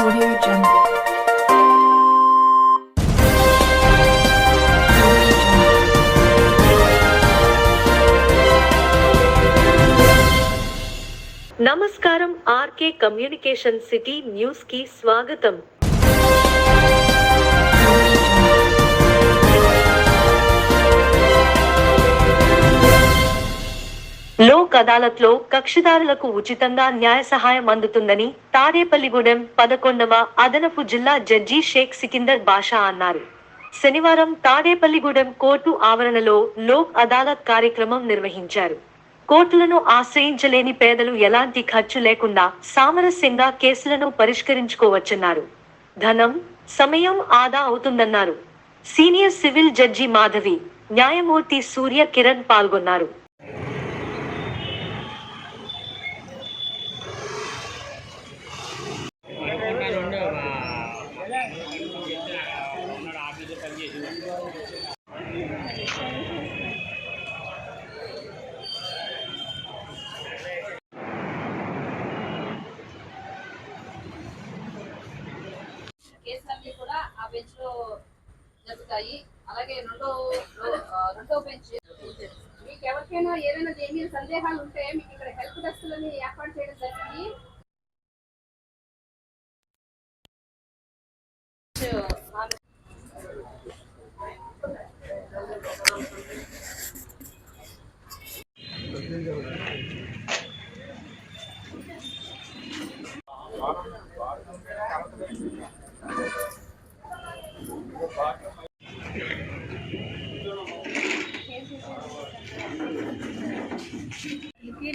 Audio Jungle. నమస్కారం RK communication city news కి స్వాగతం. లోక్ అదాలత్ లో కక్షిదారులకు ఉచితంగా న్యాయ సహాయం అందుతుందని తాడేపల్లిగూడెం 11వ అదనపు జిల్లా జడ్జి షేక్ సికిందర్ బాషా అన్నారు. శనివారం తాడేపల్లిగూడెం కోర్టు ఆవరణలో లోక్ అదాలత్ కార్యక్రమం నిర్వహించారు. కోర్టులను ఆశ్రయించలేని పేదలు ఎలాంటి ఖర్చు లేకుండా సామరస్యంగా కేసులను పరిష్కరించుకోవచ్చన్నారు. ధనం, సమయం ఆదా అవుతుందన్నారు. సీనియర్ సివిల్ జడ్జి మాధవి, న్యాయమూర్తి సూర్య కిరణ్ పాల్గొన్నారు. కేసులన్నీ కూడా ఆ బెంచ్ లో జరుగుతాయి. అలాగే రెండో బెంచ్ మీకు ఎవరికైనా ఏదైనా దేని మీద సందేహాలు ఉంటే మీకు ఇక్కడ హెల్ప్ డెస్క్లని ఏర్పాటు చేయడం జరిగింది.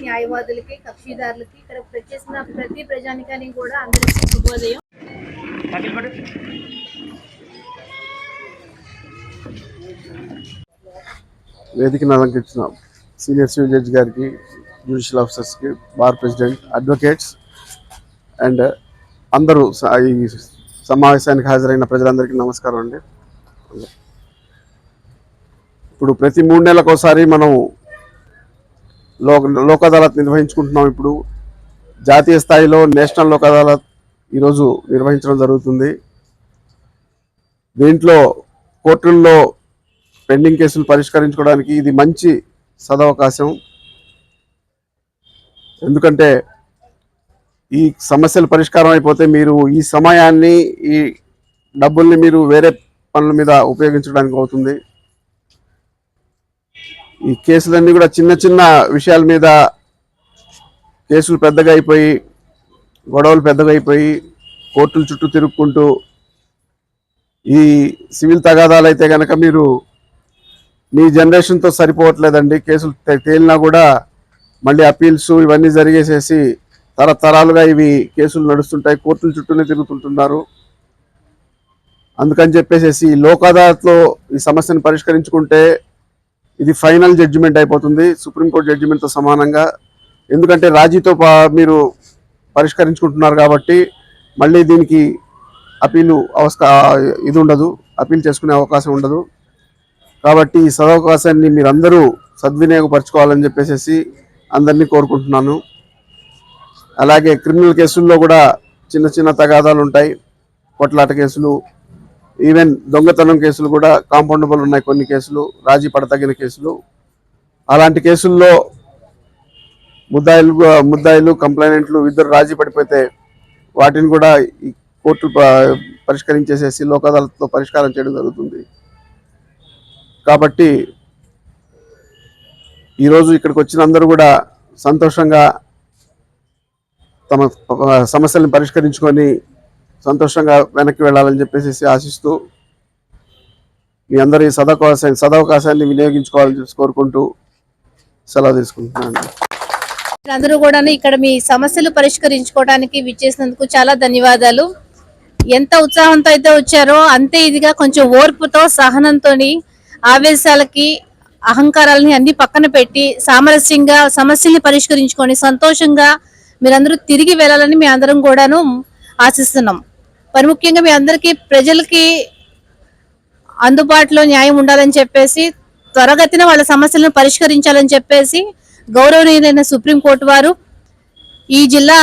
న్యాయవాదులకి, కక్షిదారులకి, ఇక్కడ చేసిన ప్రతి ప్రజానికానికి కూడా అందరికీ శుభోదయం. వేదికను అలంకరించిన సీనియర్ సివిల్ జడ్జి గారికి, జ్యుడిషియల్ ఆఫీసర్స్కి, బార్ ప్రెసిడెంట్, అడ్వకేట్స్ అండ్ అందరూ ఈ సమావేశానికి హాజరైన ప్రజలందరికీ నమస్కారం అండి. ఇప్పుడు ప్రతి 3 నెలలకు ఒకసారి మనం లోక్ అదాలత్ నిర్వహించుకుంటున్నాం. ఇప్పుడు జాతీయ స్థాయిలో నేషనల్ లోక్ అదాలత్ ఈరోజు నిర్వహించడం జరుగుతుంది. దీంట్లో కోర్టుల్లో పెండింగ్ కేసులు పరిష్కరించుకోవడానికి ఇది మంచి సదవకాశం. ఎందుకంటే ఈ సమస్యలు పరిష్కారం అయిపోతే మీరు ఈ సమయాన్ని, ఈ డబ్బుల్ని మీరు వేరే పనుల మీద ఉపయోగించడానికి అవుతుంది. ఈ కేసులన్నీ కూడా చిన్న చిన్న విషయాల మీద కేసులు పెద్దగా అయిపోయి, గొడవలు పెద్దగా అయిపోయి, కోర్టుల చుట్టూ తిరుక్కుంటూ, ఈ సివిల్ తగాదాలు అయితే కనుక మీరు మీ జనరేషన్తో సరిపోవట్లేదండి. కేసులు తేలినా కూడా మళ్ళీ అపీల్స్ ఇవన్నీ జరిగేసేసి తరతరాలుగా ఇవి కేసులు నడుస్తుంటాయి, కోర్టుల చుట్టూనే తిరుగుతుంటున్నారు. అందుకని చెప్పేసి లోక్ అదాలత్లో ఈ సమస్యను పరిష్కరించుకుంటే ఇది ఫైనల్ జడ్జిమెంట్ అయిపోతుంది, సుప్రీంకోర్టు జడ్జిమెంట్తో సమానంగా. ఎందుకంటే రాజీతో మీరు పరిష్కరించుకుంటున్నారు కాబట్టి మళ్ళీ దీనికి అపీలు ఇది ఉండదు, అపీల్ చేసుకునే అవకాశం ఉండదు. కాబట్టి ఈ సదవకాశాన్ని మీరందరూ సద్వినియోగపరచుకోవాలని చెప్పేసి అందరినీ కోరుకుంటున్నాను. అలాగే క్రిమినల్ కేసుల్లో కూడా చిన్న చిన్న తగాదాలు ఉంటాయి, కొట్లాట కేసులు, ఈవెన్ దొంగతనం కేసులు కూడా కాంపౌండబుల్ ఉన్నాయి. కొన్ని కేసులు రాజీ పడతగిన కేసులు. అలాంటి కేసుల్లో ముద్దాయిలు కంప్లైనెంట్లు ఇద్దరు రాజీ పడిపోతే వాటిని కూడా ఈ కోర్టు పరిష్కరించేసేసి లోక్ అదాలత్లో పరిష్కారం చేయడం జరుగుతుంది. కాబట్టి ఈరోజు ఇక్కడికి వచ్చిన అందరూ కూడా సంతోషంగా తమ సమస్యలను పరిష్కరించుకొని సంతోషంగా వెనక్కి వెళ్ళాలని చెప్పేసి ఆశిస్తూ మీ అందరూ ఈ సదవకాశాన్ని వినియోగించుకోవాలని కోరుకుంటూ సెలవు తీసుకుంటున్నాను. అందరూ కూడా ఇక్కడ మీ సమస్యలు పరిష్కరించుకోవడానికి విచ్చేసినందుకు చాలా ధన్యవాదాలు. ఎంత ఉత్సాహంతో అయితే వచ్చారో అంతే ఇదిగా కొంచెం ఓర్పుతో, సహనంతో, ఆవేశాలకి, అహంకారాలని అన్ని పక్కన పెట్టి సామరస్యంగా సమస్యల్ని పరిష్కరించుకొని సంతోషంగా మీరందరూ తిరిగి వెళ్ళాలని మీ అందరం కూడాను ఆశిస్తున్నాం. మరి ముఖ్యంగా మీ అందరికీ ప్రజలకి అందుబాటులో న్యాయం ఉండాలని చెప్పేసి, త్వరగతిన వాళ్ళ సమస్యలను పరిష్కరించాలని చెప్పేసి గౌరవనీయులైన సుప్రీంకోర్టు వారు ఈ జిల్లా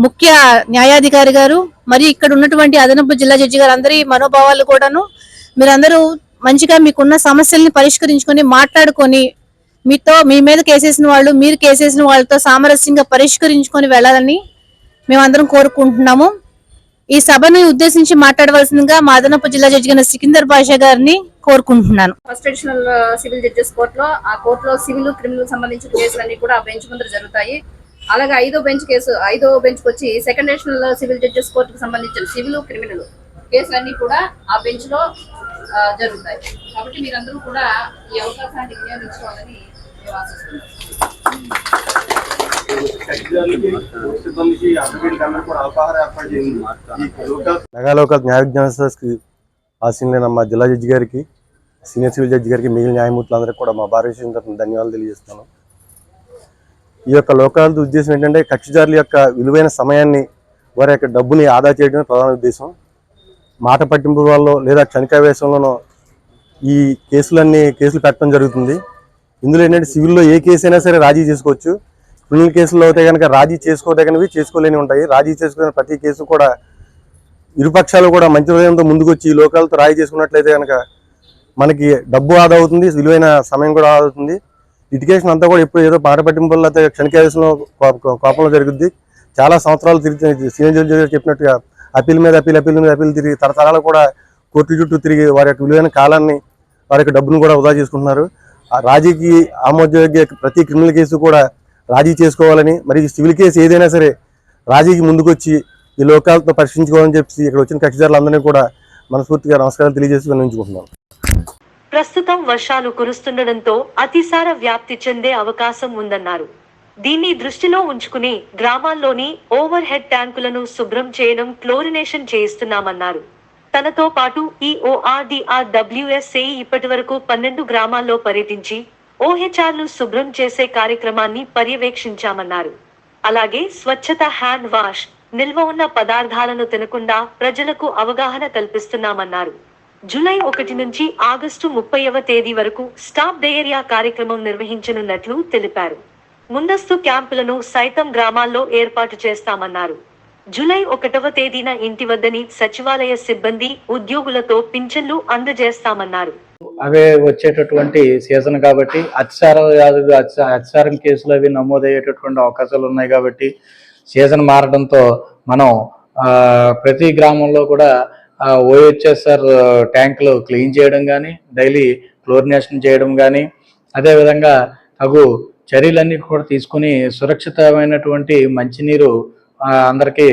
ముఖ్య న్యాయాధికారి గారు మరియు ఇక్కడ ఉన్నటువంటి అదనపు జిల్లా జడ్జి గారు అందరి మనోభావాలు కూడాను మీరందరూ మంచిగా మీకున్న సమస్యల్ని పరిష్కరించుకొని మాట్లాడుకొని మీ మీద కేసేసిన వాళ్ళు మీరు కేసేసిన వాళ్ళతో సామరస్యంగా పరిష్కరించుకొని వెళ్ళాలని మేమందరం కోరుకుంటున్నాము. ఈ సభను ఉద్దేశించి మాట్లాడవలసిందిగా మా అదనపు జిల్లా జడ్జి గారు సికిందర్ బాషా గారిని కోరుకుంటున్నాను. ఫస్ట్ అడిషనల్ సివిల్ జడ్జెస్ కోర్టులో ఆ కోర్టులో సివిల్ క్రిమినల్ సంబంధించిన కేసులన్నీ కూడా ఆ బెంచ్ ముందర జరుగుతాయి. అలాగే ఐదో బెంచ్ వచ్చి సెకండ్ అడిషనల్ సివిల్ జడ్జెస్ కోర్టుకు సంబంధించిన సివిల్ క్రిమినల్ కేసులన్నీ కూడా ఆ బెంచ్ లో జరుగుతాయి. కాబట్టి మీరందరూ కూడా ఈ అవకాశాన్ని వినియోగించుకోవాలని మేము ఆశిస్తున్నాం. మెగాలోక న్యాయ విజ్ఞాన సంస్థకి ఆశీనులైన మా జిల్లా జడ్జి గారికి, సీనియర్ సివిల్ జడ్జి గారికి, మిగిలిన న్యాయమూర్తులందరికీ కూడా మా భారతదేశం తరఫున ధన్యవాదాలు తెలియజేస్తున్నాను. ఈ యొక్క లోకాలతో ఉద్దేశం ఏంటంటే కక్షిదారుల యొక్క విలువైన సమయాన్ని, వారి యొక్క డబ్బుని ఆదా చేయడమే ప్రధాన ఉద్దేశం. మాట పట్టింపు వల్ల లేదా క్షణికావేశంలోనో ఈ కేసులు పెట్టడం జరుగుతుంది. ఇందులో ఏంటంటే సివిల్లో ఏ కేసు అయినా సరే రాజీ చేసుకోవచ్చు. క్రిమినల్ కేసుల్లో అయితే కనుక రాజీ చేసుకోదగినవి, చేసుకోలేని ఉంటాయి. రాజీ చేసుకునే ప్రతి కేసు కూడా ఇరుపక్షాలు కూడా మంచి హృదయంతో ముందుకొచ్చి ఈ లోకాలతో రాజీ చేసుకున్నట్లయితే కనుక మనకి డబ్బు ఆదా అవుతుంది, విలువైన సమయం కూడా ఆదా అవుతుంది. లిటిగేషన్ అంతా కూడా ఎప్పుడు ఏదో మాట పట్టింపుల్లో అయితే క్షణికావేశంలో కోపంలో జరుగుద్ది. చాలా సంవత్సరాలు తిరిగి సీనియర్ జడ్జి గారు చెప్పినట్టుగా అప్పీల్ మీద అప్పీల్ తిరిగి తరతరాలు కూడా కోర్టు చుట్టూ తిరిగి వారి యొక్క విలువైన కాలాన్ని, వారి యొక్క డబ్బును కూడా వృధా చేసుకుంటున్నారు. ఆ రాజీకి ఆమోదయోగ్య ప్రతి క్రిమినల్ కేసు కూడా రాజీ చేసుకోవాలని, మరి సివిల్ కేసు ఏదైనా సరే రాజీకి ముందుకొచ్చి ఈ లోకాలతో పరిశీలించుకోవాలని చెప్పి ఇక్కడ వచ్చిన కక్షిదారులందరినీ కూడా మనస్ఫూర్తిగా నమస్కారాలు తెలియజేసి విన్నవించుకుంటున్నాను. ప్రస్తుతం వర్షాలు కురుస్తుండటంతో అతిసార వ్యాప్తి చెందే అవకాశం ఉందన్నారు. దీన్ని దృష్టిలో ఉంచుకుని గ్రామాల్లోని ఓవర్ హెడ్ ట్యాంకులను శుభ్రం చేయడం, క్లోరినేషన్ చేయిస్తున్నామన్నారు. తనతో పాటు ఈ ORDRWSA ఇప్పటి వరకు 12 గ్రామాల్లో పర్యటించి OHRలు శుభ్రం చేసే కార్యక్రమాన్ని పర్యవేక్షించామన్నారు. అలాగే స్వచ్ఛత, హ్యాండ్ వాష్, నిల్వ ఉన్న పదార్థాలను తినకుండా ప్రజలకు అవగాహన కల్పిస్తున్నామన్నారు. జూలై 1 నుంచి ఆగస్టు 30వ తేదీ వరకు స్టాప్ డయేరియా కార్యక్రమం నిర్వహించనున్నట్లు తెలిపారు. ముందస్తు క్యాంపులను సైతం గ్రామాల్లో ఏర్పాటు చేస్తామన్నారు. జూలై 1వ తేదీన ఇంటి వద్దని సచివాలయ సిబ్బంది, ఉద్యోగులతో పింఛన్లు అందజేస్తామన్నారు. అవే వచ్చేటటువంటి సీజన్ కాబట్టి అతిసార వ్యాధులు, అతిసారం కేసులు అవి నమోదయ్యేటటువంటి అవకాశాలు ఉన్నాయి. కాబట్టి సీజన్ మారడంతో మనం ప్రతి గ్రామంలో కూడా OHSR ట్యాంకులు క్లీన్ చేయడం కానీ, డైలీ క్లోరినేషన్ చేయడం కానీ, అదేవిధంగా తగు చర్యలన్నీ కూడా తీసుకుని సురక్షితమైనటువంటి మంచినీరు అందరికీ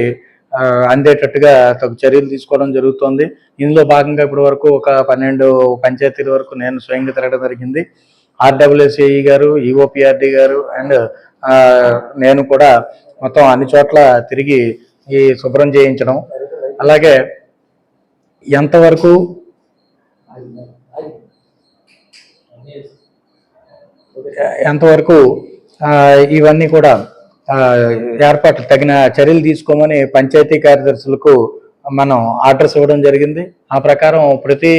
అందేటట్టుగా తగు చర్యలు తీసుకోవడం జరుగుతుంది. ఇందులో భాగంగా ఇప్పటి వరకు ఒక 12 పంచాయతీల వరకు నేను స్వయంగా తిరగడం జరిగింది. RWSAE గారు, EOPRD గారు అండ్ నేను కూడా మొత్తం అన్ని చోట్ల తిరిగి ఈ శుభ్రం చేయించడం, అలాగే ఎంతవరకు ఇవన్నీ కూడా ఏర్పాట్లు తగిన చర్యలు తీసుకోమని పంచాయతీ కార్యదర్శులకు మనం ఆర్డర్స్ ఇవ్వడం జరిగింది. ఆ ప్రకారం ప్రతి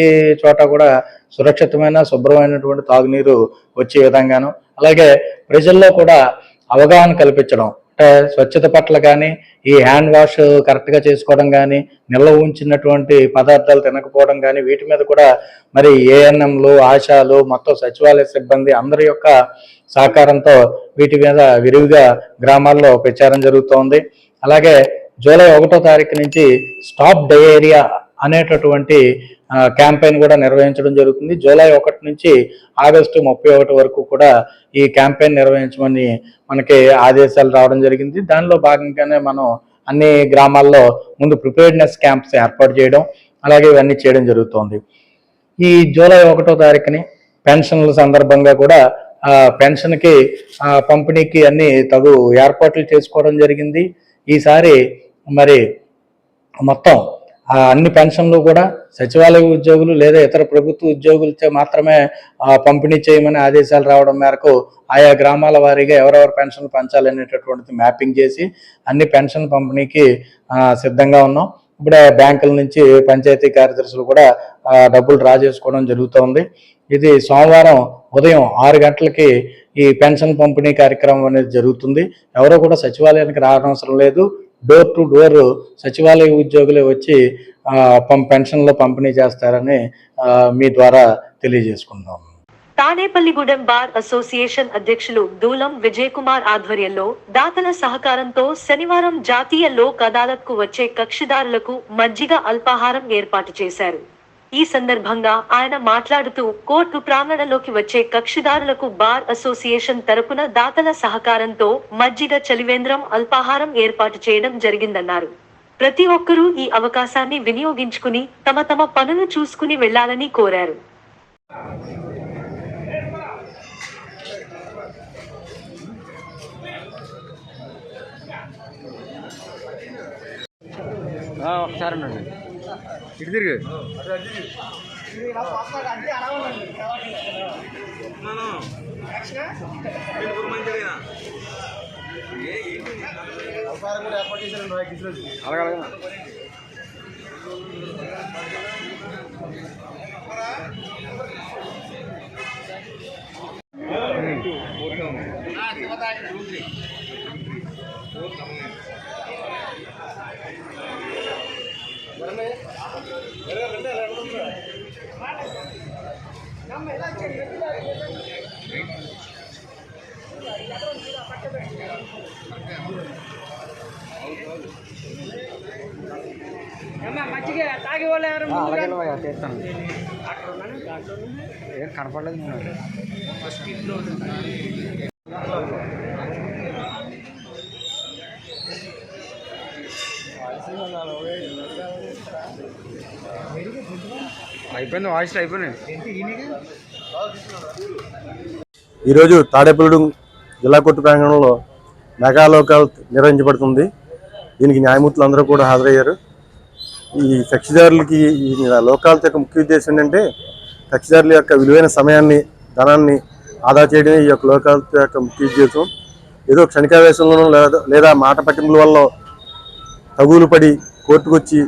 చోట కూడా సురక్షితమైన, శుభ్రమైనటువంటి తాగునీరు వచ్చే విధంగాను, అలాగే ప్రజల్లో కూడా అవగాహన కల్పించడం, అంటే స్వచ్ఛత పట్ల కానీ, ఈ హ్యాండ్ వాష్ కరెక్ట్గా చేసుకోవడం కానీ, నిల్వ ఉంచినటువంటి పదార్థాలు తినకపోవడం కానీ, వీటి మీద కూడా మరి ANMలు, ఆశాలు, మొత్తం సచివాలయ సిబ్బంది అందరి యొక్క సహకారంతో వీటి మీద విరివిగా గ్రామాల్లో ప్రచారం జరుగుతోంది. అలాగే జూలై 1వ తారీఖు నుంచి స్టాప్ డయేరియా అనేటటువంటి క్యాంపెయిన్ కూడా నిర్వహించడం జరుగుతుంది. జూలై 1 నుంచి ఆగస్టు 31 వరకు కూడా ఈ క్యాంపెయిన్ నిర్వహించమని మనకి ఆదేశాలు రావడం జరిగింది. దానిలో భాగంగానే మనం అన్ని గ్రామాల్లో ముందు ప్రిపేర్డ్నెస్ క్యాంప్స్ ఏర్పాటు చేయడం, అలాగే ఇవన్నీ చేయడం జరుగుతోంది. ఈ జూలై 1వ తారీఖుని పెన్షన్ల సందర్భంగా కూడా పెన్షన్కి పంపిణీకి అన్ని తగు ఏర్పాట్లు చేసుకోవడం జరిగింది. ఈసారి మరి మొత్తం అన్ని పెన్షన్లు కూడా సచివాలయ ఉద్యోగులు లేదా ఇతర ప్రభుత్వ ఉద్యోగులతో మాత్రమే పంపిణీ చేయమని ఆదేశాలు రావడం మేరకు ఆయా గ్రామాల వారీగా ఎవరెవరు పెన్షన్ పంచాలనేటటువంటిది మ్యాపింగ్ చేసి అన్ని పెన్షన్ పంపిణీకి సిద్ధంగా ఉన్నాం. ఇప్పుడే బ్యాంకుల నుంచి పంచాయతీ కార్యదర్శులు కూడా డబ్బులు డ్రా చేసుకోవడం జరుగుతోంది. ఇది సోమవారం ఉదయం 6 గంటలకి ఈ పెన్షన్ పంపిణీ కార్యక్రమం అనేది జరుగుతుంది. ఎవరో కూడా సచివాలయానికి రావనవసరం లేదు. డోర్ టు డోర్ సచివాలయ ఉద్యోగులే వచ్చి పెన్షన్లు పంపిణీ చేస్తారని మీ ద్వారా తెలియజేసుకుంటాం. తాడేపల్లిగూడెం బార్ అసోసియేషన్ అధ్యక్షులు దూలం విజయ్ కుమార్ ఆధ్వర్యంలో దాతల సహకారంతో శనివారం జాతీయ లోక్ అదాలత్ కు వచ్చే కక్షిదారులకు మజ్జిగ అల్పాహారం ఏర్పాటు చేశారు. ఈ సందర్భంగా ఆయన మాట్లాడుతూ కోర్టు ప్రాంగణంలోకి వచ్చే కక్షిదారులకు బార్ అసోసియేషన్ తరపున దాతల సహకారంతో మజ్జిగ చలివేంద్రం అల్పాహారం ఏర్పాటు చేయడం జరిగిందన్నారు. ప్రతి ఒక్కరూ ఈ అవకాశాన్ని వినియోగించుకుని తమ తమ పనులు చూసుకుని వెళ్లాలని కోరారు. ఒకసారి ఇటు తిరిగి అలాగే చేస్తాను ఏం కనపడలేదు అయిపోయింది వాయిస్ అయిపోయినాయి. ఈరోజు తాడేపల్లిగూడెం జిల్లా కోర్టు ప్రాంగణంలో మెగా లోకాల్ నిర్వహించబడుతుంది. దీనికి న్యాయమూర్తులు అందరూ కూడా హాజరయ్యారు. ఈ కక్షిదారులకి ఈ లోకాలతో యొక్క ముఖ్య ఉద్దేశం ఏంటంటే కక్షిదారుల యొక్క విలువైన సమయాన్ని ధనాన్ని ఆదా చేయడమే ఈ యొక్క లోకాలతో యొక్క ముఖ్య ఉద్దేశం. ఏదో క్షణికావేశంలోనూ లేదా మాట పట్టింపుల వల్ల తగులు పడి కోర్టుకు వచ్చి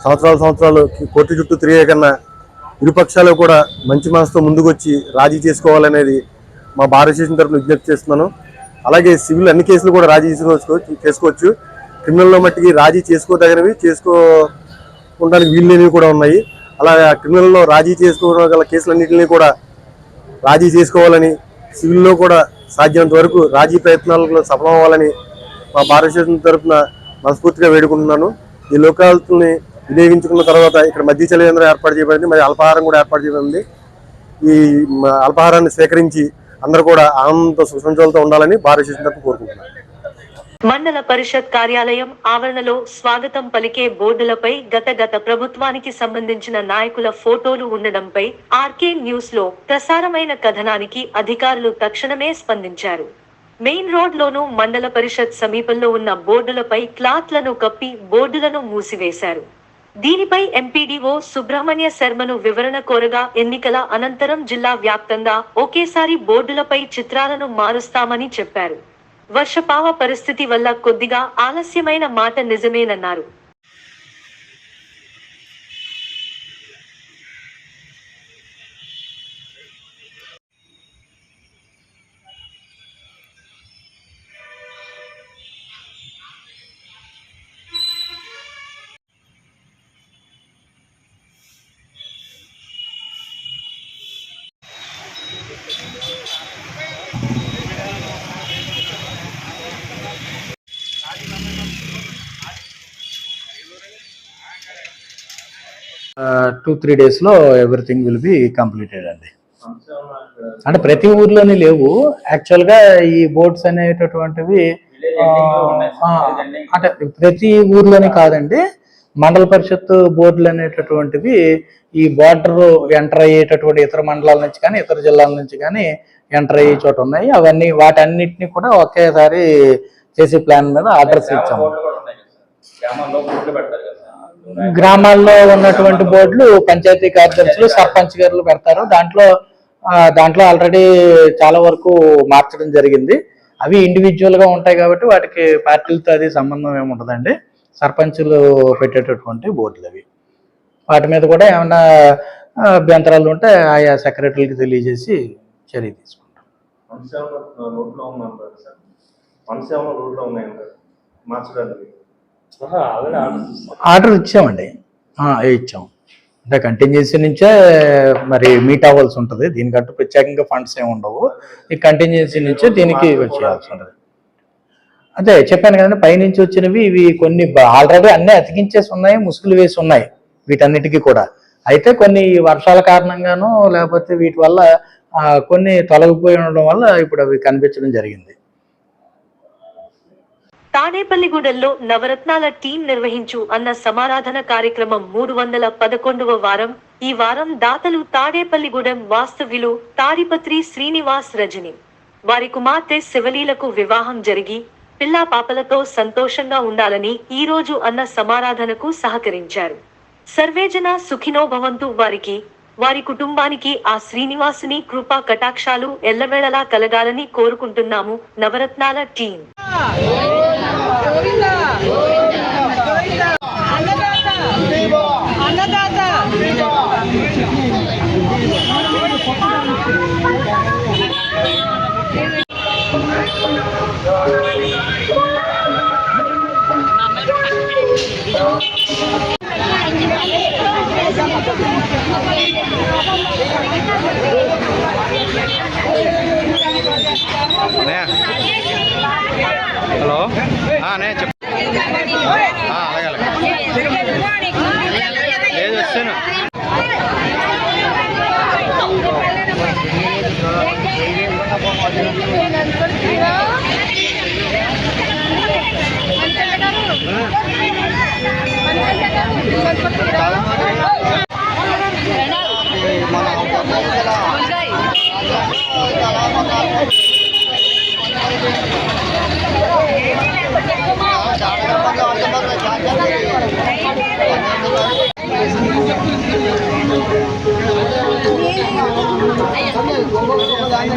సంవత్సరాలు కోర్టు చుట్టూ తిరిగే కన్నా ఇరుపక్షాలు కూడా మంచి మనసుతో ముందుకు వచ్చి రాజీ చేసుకోవాలనేది మా బార్ అసోసియేషన్ తరఫున విజ్ఞప్తి చేస్తున్నాను. అలాగే సివిల్ అన్ని కేసులు కూడా రాజీ చేసుకోవచ్చు. క్రిమినల్లో మట్టికి రాజీ చేసుకోదగినవి, చేసుకోవడానికి వీల్లేనివి కూడా ఉన్నాయి. అలాగే క్రిమినల్లో రాజీ చేసుకోవడం గల కేసులన్నింటినీ కూడా రాజీ చేసుకోవాలని, సివిల్లో కూడా సాధ్యమైనంత వరకు రాజీ ప్రయత్నాలలో సఫలమవ్వాలని మా బార్ అసోసియేషన్ తరఫున మనస్ఫూర్తిగా వేడుకుంటున్నాను. ఈ లోకాలని వినియోగించుకున్న తర్వాత ఇక్కడ మధ్య చలివేంద్రం ఏర్పాటు చేయబడింది, మరి అల్పాహారం కూడా ఏర్పాటు చేయబడింది. ఈ అల్పాహారాన్ని స్వీకరించి అందరూ కూడా ఆనందంతో సుసంచాలతో ఉండాలని బార్ అసోసియేషన్ తరఫున కోరుకుంటున్నాను. మండల పరిషత్ కార్యాలయం ఆవరణలో స్వాగతం పలికే బోర్డులపై గత ప్రభుత్వానికి సంబంధించిన నాయకుల ఫోటోలు ఉండడంపై ఆర్కే న్యూస్ లో ప్రసారమైన కథనానికి అధికారులు తక్షణమే స్పందించారు. మెయిన్ రోడ్ లోను మండల పరిషత్ సమీపంలో ఉన్న బోర్డులపై క్లాత్లను కప్పి బోర్డులను మూసివేశారు. దీనిపై ఎంపీడీఓ సుబ్రహ్మణ్య శర్మను వివరణ కోరగా ఎన్నికల అనంతరం జిల్లా వ్యాప్తంగా ఒకేసారి బోర్డులపై చిత్రాలను మారుస్తామని చెప్పారు. వర్షపావ పరిస్థితి వల్ల కొద్దిగా ఆలస్యమైన మాట నిజమేనన్నారు. టూ 3 days లో ఎవ్రీథింగ్ విల్ బి కంప్లీటెడ్ అండి. అంటే ప్రతి ఊర్లోనే లేవు యాక్చువల్గా ఈ బోర్డ్స్ అనేటటువంటివి, అంటే ప్రతి ఊర్లోనే కాదండి, మండల పరిషత్ బోర్డులు అనేటటువంటివి ఈ బార్డర్ ఎంటర్ అయ్యేటటువంటి ఇతర మండలాల నుంచి కానీ ఇతర జిల్లాల నుంచి కానీ ఎంటర్ అయ్యే చోట ఉన్నాయి. అవన్నీ వాటన్నిటిని కూడా ఒకేసారి చేసే ప్లాన్ మీద ఆర్డర్స్ ఇచ్చాము. గ్రామాల్లో ఉన్నటువంటి బోర్డులు పంచాయతీ కార్యదర్శులు, సర్పంచ్ గారు పెడతారు. దాంట్లో ఆల్రెడీ చాలా వరకు మార్చడం జరిగింది. అవి ఇండివిజువల్ గా ఉంటాయి కాబట్టి వాటికి పార్టీలతో అది సంబంధం ఏమి ఉండదండి. సర్పంచులు పెట్టేటటువంటి బోర్డులు అవి. వాటి మీద కూడా ఏమైనా అభ్యంతరాలు ఉంటే ఆయా సెక్రటరీకి తెలియజేసి చర్య తీసుకుంటాం. మార్చడానికి ఆర్డర్ ఇచ్చామండి, ఇచ్చాం. అంటే కంటింజెన్సీ నుంచే మరి మీట్ అవ్వాల్సి ఉంటుంది. దీనికంటూ ప్రత్యేకంగా ఫండ్స్ ఏమి ఉండవు. ఈ కంటింజెన్సీ నుంచే దీనికి చేయాల్సి ఉంటుంది. అదే చెప్పాను కదండి, పైనుంచి వచ్చినవి ఇవి కొన్ని ఆల్రెడీ అన్నీ అతికించేసి ఉన్నాయి, ముసుగులు వేసి ఉన్నాయి వీటన్నిటికీ కూడా. అయితే కొన్ని వర్షాల కారణంగానూ లేకపోతే వీటి వల్ల కొన్ని తొలగిపోయి ఉండడం వల్ల ఇప్పుడు అవి కనిపించడం జరిగింది. తాడేపల్లిగూడెంలో నవరత్నాల టీం నిర్వహించు అన్న సమారాధన కార్యక్రమం 311వ వారం. ఈ వారం దాతలు తాడేపల్లిగూడెం వాస్తవ్యులు తాడిపత్రి శ్రీనివాస్ రజని, వారి కుమార్తె శివలీలకు వివాహం జరిగి పిల్లా పాపలతో సంతోషంగా ఉండాలని ఈ రోజు అన్న సమారాధనకు సహకరించారు. సర్వేజన సుఖినో భవంతు. వారికి, వారి కుటుంబానికి ఆ శ్రీనివాసుని కృపా కటాక్షాలు ఎల్లవేళలా కలగాలని కోరుకుంటున్నాము. నవరత్నాల టీం. హలో నేను చెప్పు. అలాగే లేదు వస్తాను.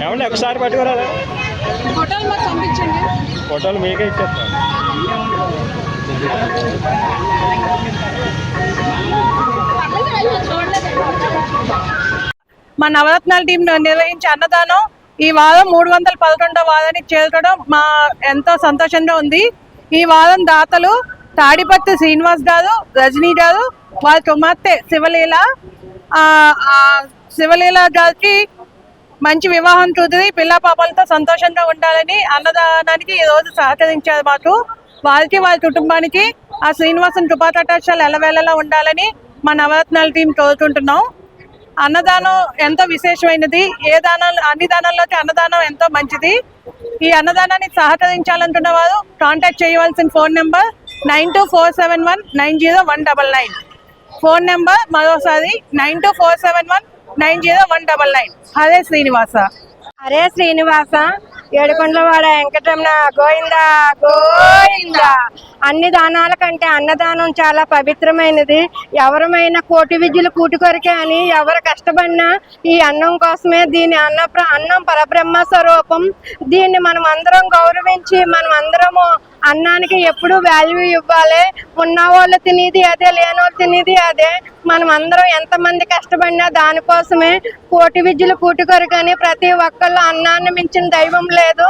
ఏమండి ఒకసారి పట్టుకురాదా? ఫోటోలు మాకు పంపించండి. ఫోటోలు మీకే ఇచ్చేస్తాను. మా నవరత్నాల టీం నిర్వహించే అన్నదానం ఈ వారం 311వ వారానికి చేరడం మా ఎంతో సంతోషంగా ఉంది. ఈ వారం దాతలు తాడిపత్రి శ్రీనివాస్ గారు, రజనీ గారు, వారి కుమార్తె శివలీల గారికి మంచి వివాహం కుదిరి పిల్లా పాపలతో సంతోషంగా ఉండాలని అన్నదానానికి ఈ రోజు సహకరించారు మాకు. వారికి, వారి కుటుంబానికి ఆ శ్రీనివాసుని కృపాకటాక్షాలు ఎల్లవేళలా ఉండాలని మా నవరత్నాల టీం కోరుకుంటున్నాం. అన్నదానం ఎంతో విశేషమైనది. అన్ని దానాల్లోకి అన్నదానం ఎంతో మంచిది. ఈ అన్నదానాన్ని సహకరించాలనుకున్న వారు కాంటాక్ట్ చేయవలసిన ఫోన్ నెంబర్ 9247190199. ఫోన్ నెంబర్ మరోసారి 9247190199. హరే శ్రీనివాస. హరే శ్రీనివాస. ఏడుకొండలవాడ వెంకటరమణ గోవింద గోవింద. అన్ని దానాల కంటే అన్నదానం చాలా పవిత్రమైనది. ఎవరమైనా కోటి విద్యలు కూటి కొరికే అని ఎవరు కష్టపడినా ఈ అన్నం కోసమే. దీని అన్నం పరబ్రహ్మ స్వరూపం. దీన్ని మనం అందరం గౌరవించి మనం అందరము అన్నానికి ఎప్పుడు వాల్యూ ఇవ్వాలి. ఉన్నవాళ్ళు తినేది అదే, లేనోళ్ళు తినేది అదే. మనం అందరం ఎంతమంది కష్టపడినా దానికోసమే. కోటి విద్యలు కూటి కొరకని ప్రతి ఒక్కళ్ళు అన్నాన్ని మించిన దైవం లేదు.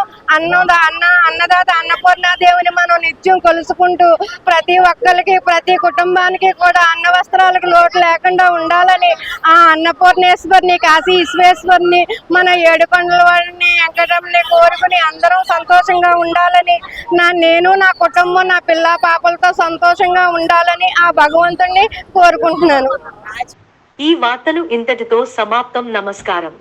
అన్నదాత అన్నపూర్ణాదేవిని మనం నిత్యం కొలుసుకుంటూ ప్రతి ఒక్కరికి, ప్రతి కుటుంబానికి కూడా అన్న వస్త్రాలకు లోటు లేకుండా ఉండాలని ఆ అన్నపూర్ణేశ్వరిని, కాశీ విశ్వేశ్వరిని, మన ఏడుకొండల వారిని, వెంకటరమణని కోరుకుని అందరం సంతోషంగా ఉండాలని, నేను నా కుటుంబం నా పిల్ల పాపలతో సంతోషంగా ఉండాలని ఆ భగవంతుణ్ణి కోరుకుంటున్నాను. ఈ వార్తలు ఇంతటితో సమాప్తం. నమస్కారం.